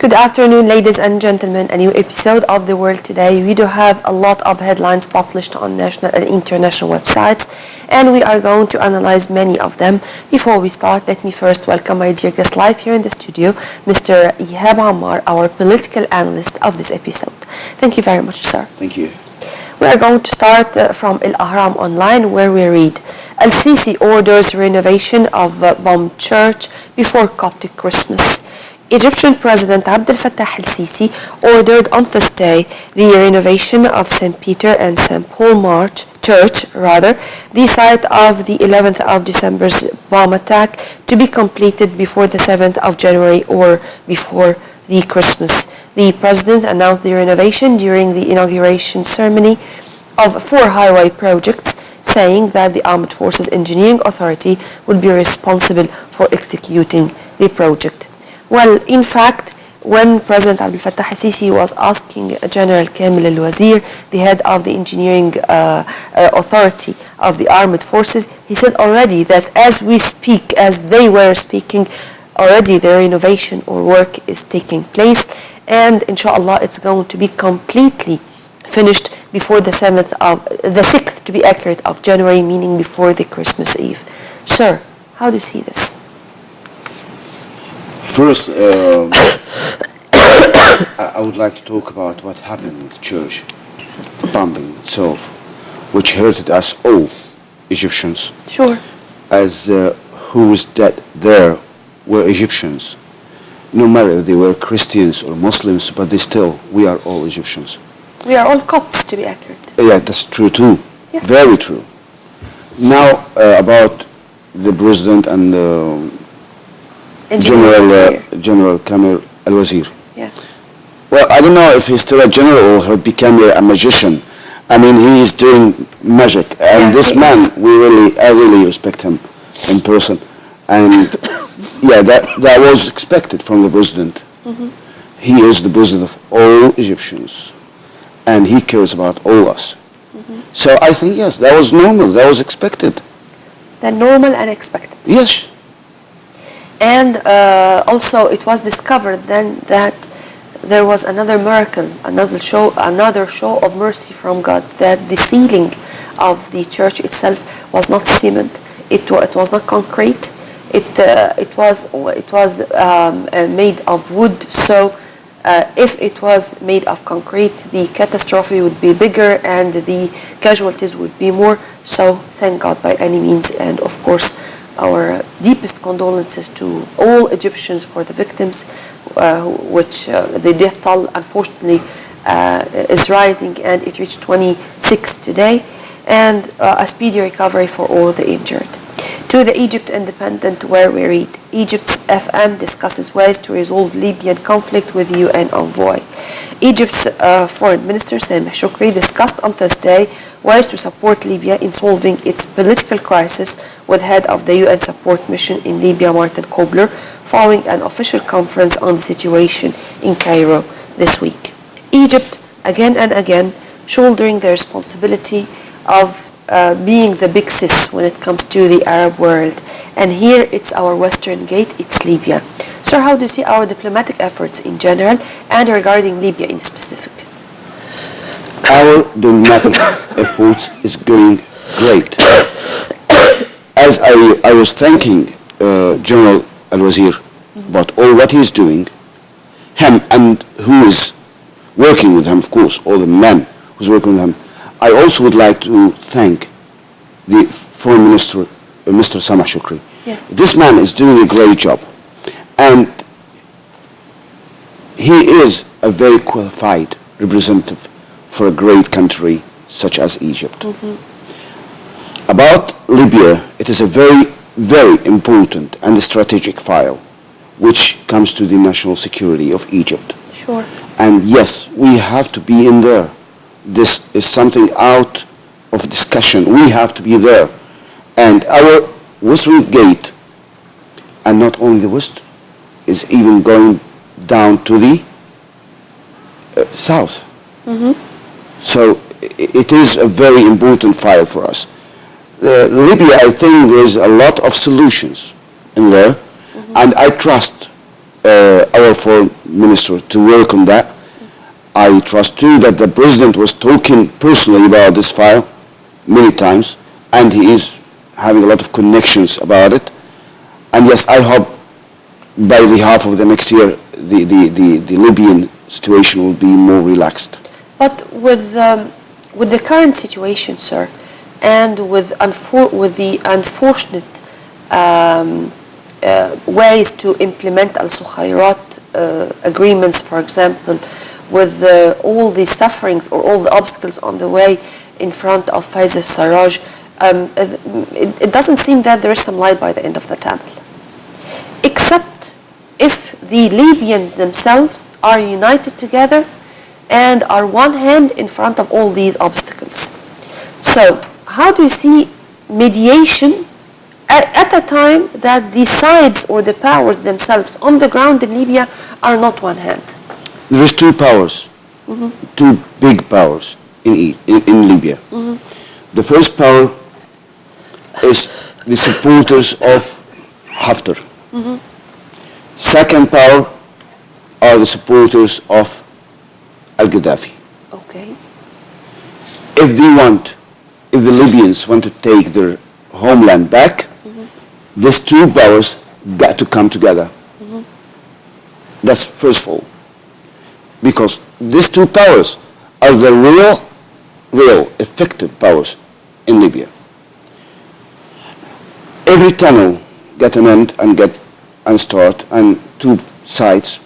Good afternoon, ladies and gentlemen. A new episode of The World Today. We do have a lot of headlines published on national and international websites, and we are going to analyze many of them. Before we start, let me first welcome my dear guest live here in the studio, Mr. Yehtm, our political analyst of this episode. Thank you very much, sir. Thank you. We are going to start from Al-Ahram Online, where we read, Al-Sisi orders renovation of bombed church before Coptic Christmas. Egyptian President Abdel Fattah al-Sisi ordered on Thursday the renovation of St. Peter and St. Paul Church, the site of the 11th of December's bomb attack, to be completed before the 7th of January or before the Christmas. The president announced the renovation during the inauguration ceremony of 4 highway projects, saying that the Armed Forces Engineering Authority would be responsible for executing the project. Well, in fact, when President Abdel Fattah al-Sisi was asking General Kamel al-Wazir, the head of the engineering authority of the armed forces, he said already that as we speak, as they were speaking, already the renovation or work is taking place, and inshallah it's going to be completely finished before the 6th, to be accurate, of January, meaning before the Christmas Eve. Sir, how do you see this? First, I would like to talk about what happened with the church, the bombing itself, which hurted us all, Egyptians. Sure. As who was dead there were Egyptians, no matter if they were Christians or Muslims, but we are all Egyptians. We are all Copts, to be accurate. Yeah, that's true too. Yes. Very true. Now, about the president and General Kamel al-Wazir. Yeah. Well, I don't know if he's still a general or he became a magician. I mean, he is doing magic, and this man, I really respect him in person, and yeah, that was expected from the president. Mm-hmm. He is the president of all Egyptians, and he cares about all us. Mm-hmm. So I think yes, that was normal. That was expected. That normal and expected. Yes. And also it was discovered then that there was another miracle, another show of mercy from God, that the ceiling of the church itself was not cement, it was not concrete, it was made of wood. So if it was made of concrete, the catastrophe would be bigger and the casualties would be more. So thank God by any means, and of course our deepest condolences to all Egyptians for the victims, which the death toll unfortunately is rising, and it reached 26 today, and a speedy recovery for all the injured. To the Egypt Independent, where we read, Egypt's FM discusses ways to resolve Libyan conflict with UN envoy. Egypt's Foreign Minister Sameh Shoukry discussed on Thursday ways to support Libya in solving its political crisis with head of the UN support mission in Libya, Martin Kobler, following an official conference on the situation in Cairo this week. Egypt, again and again, shouldering the responsibility of being the big sis when it comes to the Arab world. And here it's our western gate, it's Libya. Sir, how do you see our diplomatic efforts in general and regarding Libya in specific? Our diplomatic efforts is going great. As I was thanking General al-Wazir about all what he's doing, him and who is working with him, of course, all the men who's working with him, I also would like to thank the Foreign Minister, Mr. Sameh Shoukry. Yes. This man is doing a great job, and he is a very qualified representative for a great country such as Egypt. Mm-hmm. About Libya, it is a very, very important and strategic file which comes to the national security of Egypt. Sure. And yes, we have to be in there. This is something out of discussion. We have to be there. And our western gate, and not only the west, is even going down to the south. Mm-hmm. So it is a very important file for us. Libya, I think there's a lot of solutions in there, mm-hmm. and I trust our foreign minister to work on that. I trust too that the president was talking personally about this file many times, and he is having a lot of connections about it. And yes, I hope by the half of the next year, the Libyan situation will be more relaxed. But with the current situation, sir, and with the unfortunate ways to implement al-Sukhayrat agreements, for example, with all the sufferings or all the obstacles on the way in front of Faiz al-Sarraj, it doesn't seem that there is some light by the end of the tunnel. Except if the Libyans themselves are united together and are one hand in front of all these obstacles. So, how do you see mediation at a time that the sides or the powers themselves on the ground in Libya are not one hand? There is two powers, two big powers in Libya. The first power is the supporters of Haftar. Second power are the supporters of al-Gaddafi. Okay. If the Libyans want to take their homeland back, these two powers got to come together. That's first of all. Because these two powers are the real effective powers in Libya. Every tunnel get an end and start, and two sides,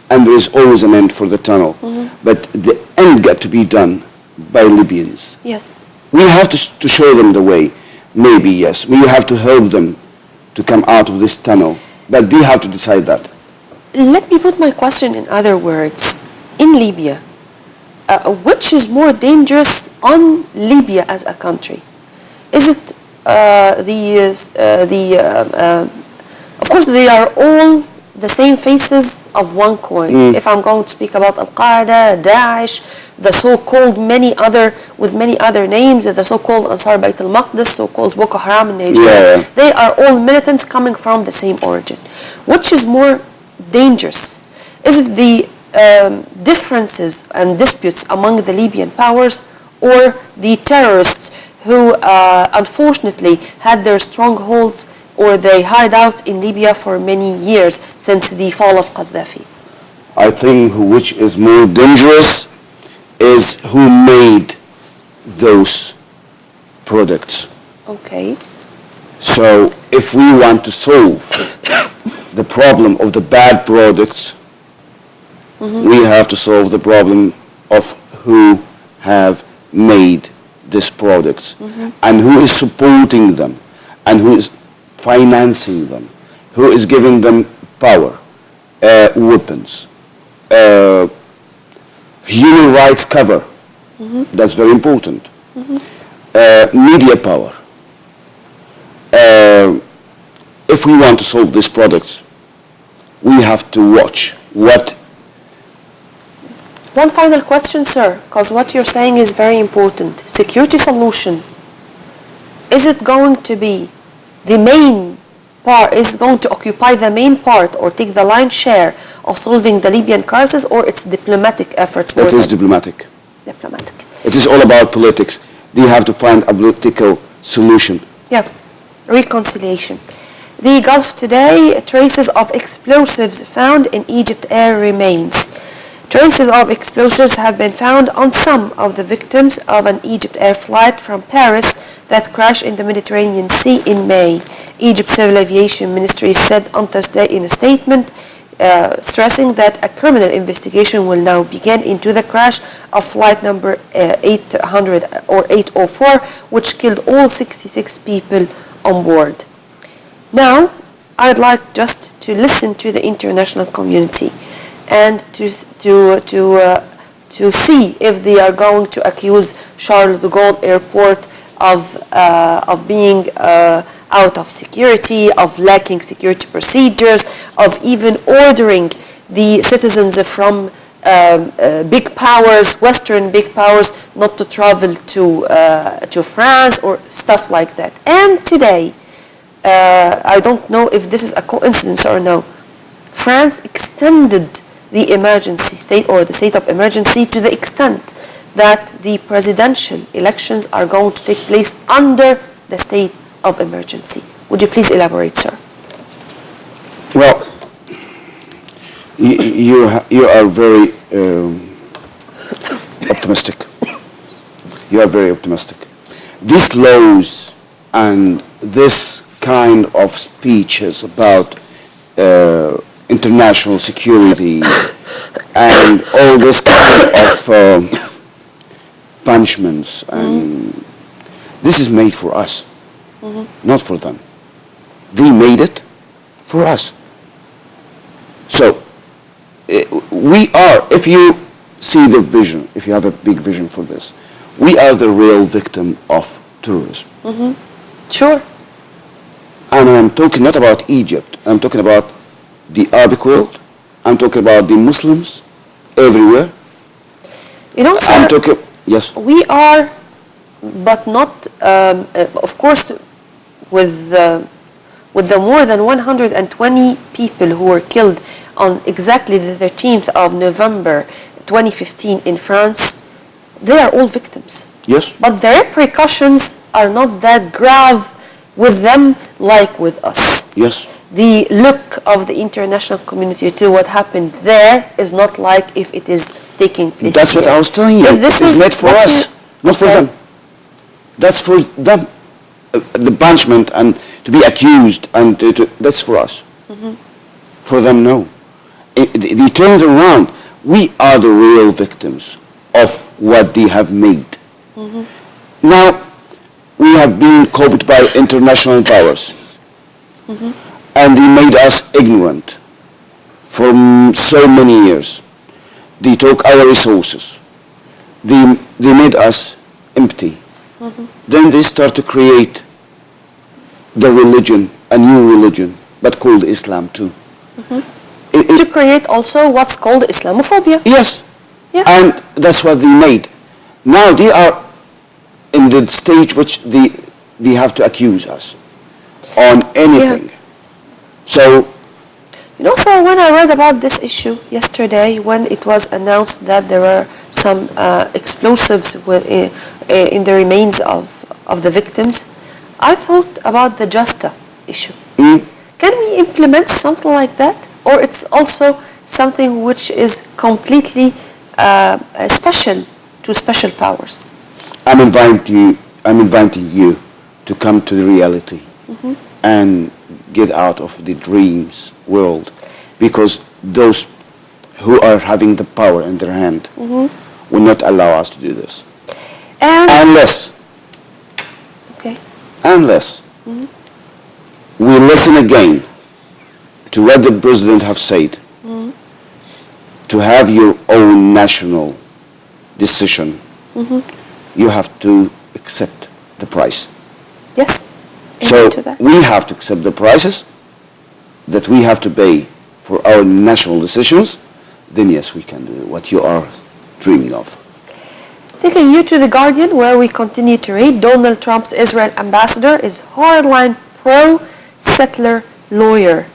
and there is always an end for the tunnel. But the end got to be done by Libyans. Yes. We have to show them the way. Maybe, yes. We have to help them to come out of this tunnel. But they have to decide that. Let me put my question in other words. In Libya, which is more dangerous on Libya as a country? Is it of course, they are all the same faces of one coin. If I'm going to speak about Al-Qaeda, Daesh, the so-called many other names, the so-called Ansar Bayt al-Maqdis, so-called Boko Haram in Nigeria, they are all militants coming from the same origin. Which is more dangerous? Is it the differences and disputes among the Libyan powers, or the terrorists who unfortunately had their strongholds or they hide out in Libya for many years since the fall of Gaddafi? I think which is more dangerous is who made those products. Okay. So if we want to solve the problem of the bad products, we have to solve the problem of who have made these products and who is supporting them and who is financing them, who is giving them power, weapons, human rights cover. That's very important. Media power. If we want to solve these products, we have to watch what. One final question, sir, because what you're saying is very important. Security solution. Is it going to be the main part, is going to occupy the main part or take the lion's share of solving the Libyan crisis, or its diplomatic efforts? It is diplomatic. Diplomatic. It is all about politics. They have to find a political solution. Yeah, reconciliation. The Gulf today, traces of explosives found in Egypt air remains. Traces of explosives have been found on some of the victims of an Egypt air flight from Paris that crashed in the Mediterranean Sea in May. Egypt's Civil Aviation Ministry said on Thursday in a statement, stressing that a criminal investigation will now begin into the crash of flight number 800 or 804, which killed all 66 people on board. Now, I'd like just to listen to the international community and to see if they are going to accuse Charles de Gaulle Airport of being out of security, of lacking security procedures, of even ordering the citizens from big powers, Western big powers, not to travel to France or stuff like that. And today, I don't know if this is a coincidence or no, France extended the emergency state or the state of emergency to the extent that the presidential elections are going to take place under the state of emergency. Would you please elaborate, sir? Well, you are very optimistic. You are very optimistic. These laws and this kind of speeches about international security and all this kind of punishments, and this is made for us, not for them. They made it for us. So we are, if you see the vision, if you have a big vision for this, we are the real victim of terrorism. Sure. And I'm talking not about Egypt, I'm talking about the Arabic world, I'm talking about the Muslims everywhere. You know, sir, I'm talking, yes. we are, but not, of course, with the more than 120 people who were killed on exactly the 13th of November 2015 in France, they are all victims. Yes. But the repercussions are not that grave with them like with us. Yes. The look of the international community to what happened there is not like if it is taking place That's here. what I was telling you. If this It's is made for what us, you- not for Okay. them. That's for them. The punishment and to be accused and that's for us. For them, no. They turned around. We are the real victims of what they have made. Now, we have been copied by international powers. And they made us ignorant for so many years. They took our resources. They made us empty. Then they start to create the religion, a new religion, but called Islam too. to create also what's called Islamophobia. Yes. Yeah. And that's what they made. Now they are in the stage which they have to accuse us on anything. So, You know, sir, when I read about this issue yesterday, when it was announced that there were some explosives in the remains of the victims, I thought about the Justa issue. Can we implement something like that? Or it's also something which is completely special to special powers? I'm inviting you to come to the reality and get out of the dreams world, because those who are having the power in their hand will not allow us to do this. And Unless we listen again to what the president have said, to have your own national decision, you have to accept the price. yes, So into that. we have to accept the prices that we have to pay for our national decisions. Then yes, we can do what you are dreaming of. Taking you to The Guardian, where we continue to read, Donald Trump's Israel ambassador is hardline pro-settler lawyer.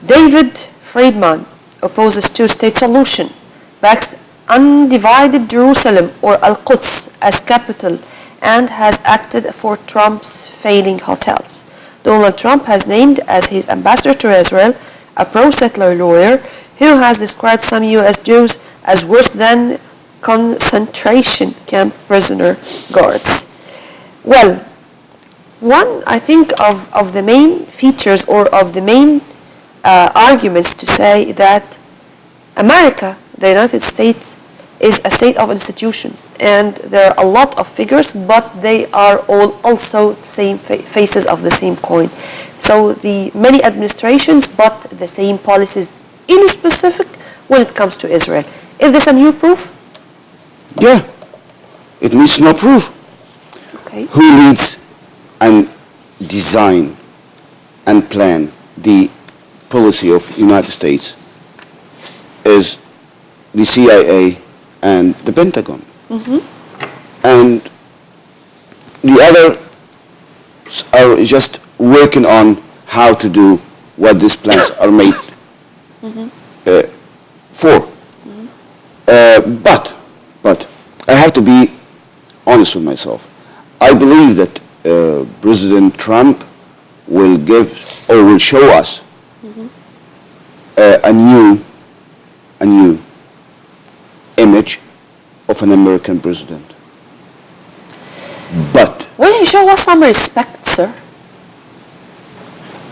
David Friedman opposes two-state solution, backs undivided Jerusalem or Al-Quds as capital, and has acted for Trump's failing hotels. Donald Trump has named as his ambassador to Israel a pro-settler lawyer who has described some U.S. Jews as worse than concentration camp prisoner guards. Well, one, I think, of the main features or of the main arguments to say that America, the United States, is a state of institutions, and there are a lot of figures, but they are all also same faces of the same coin. So the many administrations, but the same policies in specific when it comes to Israel. Is this a new proof? Yeah, it needs no proof. Okay. Who leads and design and plan the policy of United States is the CIA and the Pentagon. And the others are just working on how to do what these plans are made 4. But I have to be honest with myself. I believe that President Trump will give or will show us a new image of an American president. But Will he show us some respect, sir?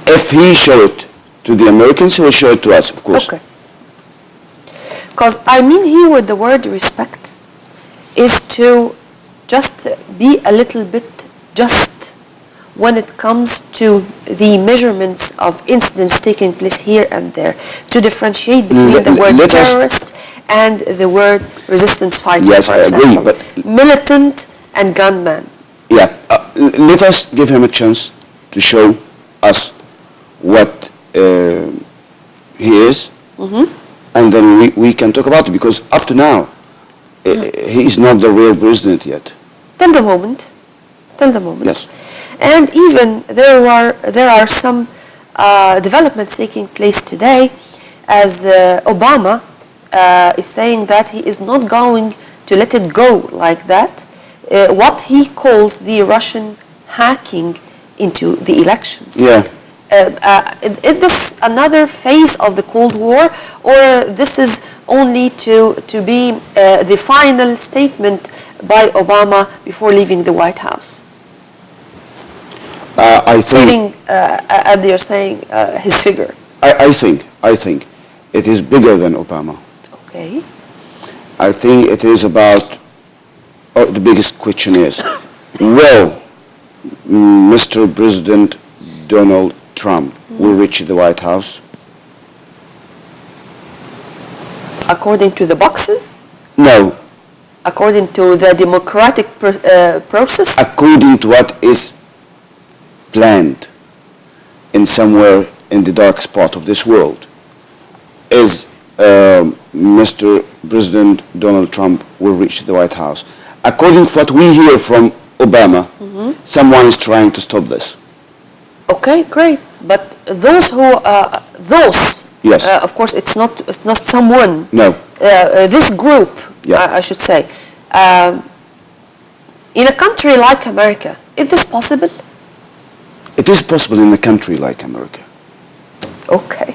if he show it to the Americans, he will show it to us, of course. Okay. Because I mean here with the word respect is to just be a little bit just when it comes to the measurements of incidents taking place here and there, to differentiate between the word let us- terrorist and the word resistance fighter, Yes, for I agree, example. but- Militant and gunman. Yeah, let us give him a chance to show us what he is, and then we can talk about it, because up to now, he is not the real president yet. Till the moment. Yes. And even there are some developments taking place today, as Obama is saying that he is not going to let it go like that. What he calls the Russian hacking into the elections. Yeah. Is this another phase of the Cold War, or this is only to be the final statement by Obama before leaving the White House? I think Saving, as they are saying, his figure. I think it is bigger than Obama. Okay. I think it is about, the biggest question is, will Mr. President Donald Trump will reach the White House? According to the boxes, No, according to the democratic process. according to what is planned in somewhere in the dark spot of this world, is Mr. President Donald Trump will reach the White House. According to what we hear from Obama, someone is trying to stop this. Okay, great. But those who Yes. of course, it's not someone. No. This group, Yeah. I should say, in a country like America, is this possible? It is possible in a country like America. Okay.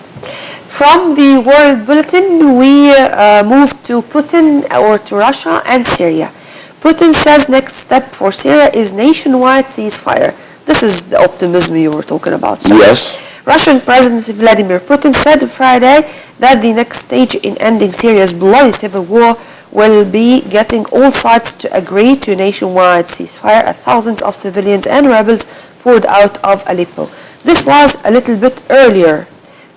From the World Bulletin, we move to Putin or to Russia and Syria. Putin says next step for Syria is nationwide ceasefire. This is the optimism you were talking about. sir. Yes. Russian President Vladimir Putin said Friday that the next stage in ending Syria's bloody civil war will be getting all sides to agree to nationwide ceasefire as thousands of civilians and rebels poured out of Aleppo. This was a little bit earlier,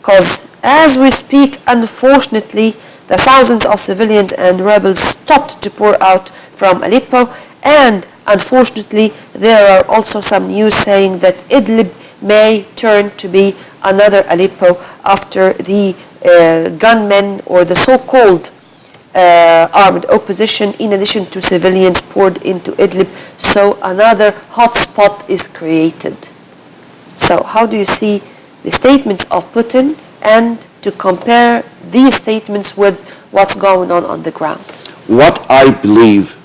because as we speak, unfortunately, the thousands of civilians and rebels stopped to pour out from Aleppo, and unfortunately, there are also some news saying that Idlib may turn to be another Aleppo after the gunmen or the so-called armed opposition, in addition to civilians, poured into Idlib. So another hotspot is created. So how do you see the statements of Putin, and to compare these statements with what's going on the ground? What I believe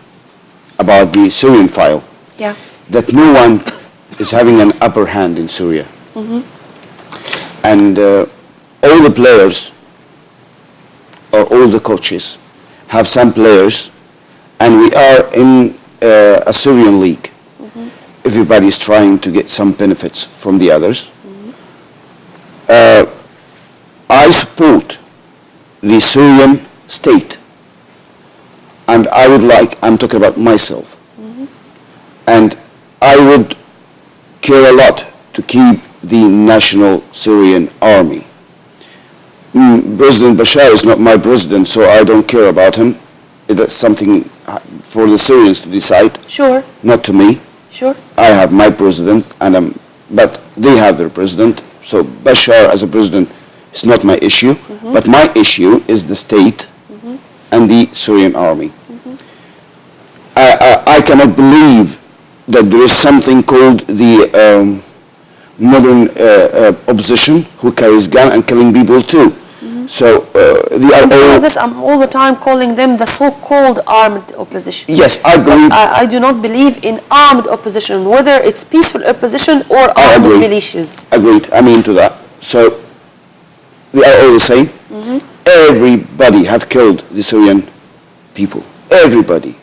about the Syrian file, Yeah. that no one is having an upper hand in Syria. And all the players, or all the coaches, have some players, and we are in a Syrian league. Everybody is trying to get some benefits from the others. I support the Syrian state, and I'm talking about myself, and I would care a lot to keep the national Syrian army. President Bashar is not my president, so I don't care about him. That's something for the Syrians to decide, Sure, not to me. sure. I have my president, but they have their president. So Bashar as a president is not my issue, but my issue is the state and the Syrian army. I cannot believe that there is something called the modern opposition who carries gun and killing people too. So they are Because all... of this, I'm all the time calling them the so-called armed opposition. Yes, I believe... I do not believe in armed opposition, whether it's peaceful opposition or armed militias. Agreed. I mean to that. So they are all the same. Everybody have killed the Syrian people. Everybody.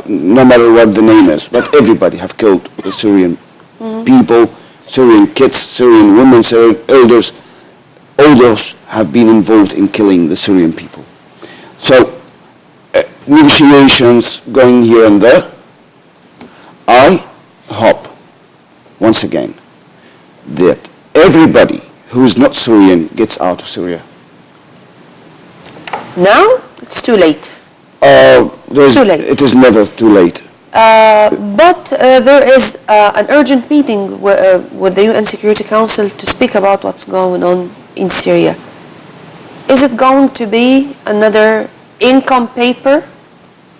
No matter what the name is, but everybody have killed the Syrian people, Syrian kids, Syrian women, Syrian elders. All those have been involved in killing the Syrian people. So negotiations going here and there. I hope, once again, that everybody who is not Syrian gets out of Syria. Now, it's too late. Too late. It is never too late. But there is an urgent meeting with the UN Security Council to speak about what's going on in Syria. Is it going to be another income paper,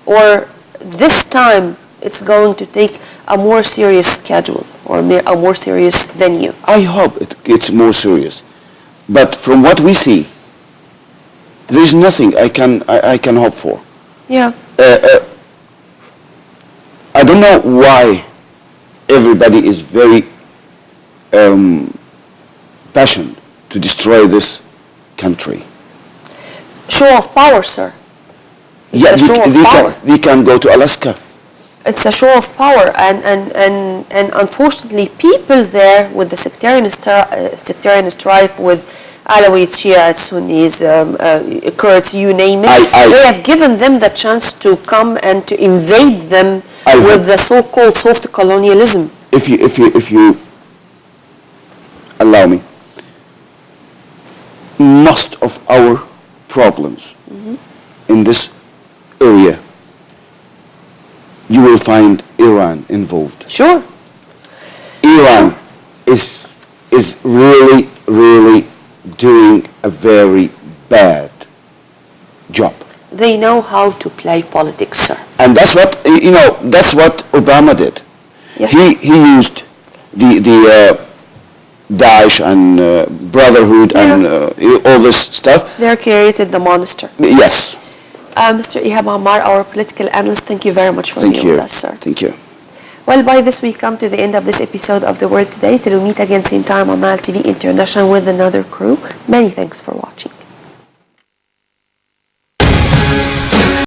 or this time it's going to take a more serious schedule or a more serious venue? I hope it's more serious. But from what we see, there's nothing I can hope for. Yeah. I don't know why everybody is very passionate to destroy this country. Show of power, sir. Yeah, they can go to Alaska. It's a show of power, and unfortunately, people there with the sectarian strife with Alawites, Shiites, Sunnis, Kurds, you name it, they have given them the chance to come and to invade them with the so-called soft colonialism. If you allow me, most of our problems in this area, you will find Iran involved. Sure. Iran is really doing a very bad job. They know how to play politics, sir. And that's what Obama did. Yes. He used the Daesh and Brotherhood and all this stuff. They created the monster. Yes. Mr. Ihab Ammar, our political analyst, thank you very much for being with us, sir. Thank you. Well, by this we come to the end of this episode of The World Today. Till we meet again same time on Nile TV International with another crew. Many thanks for watching.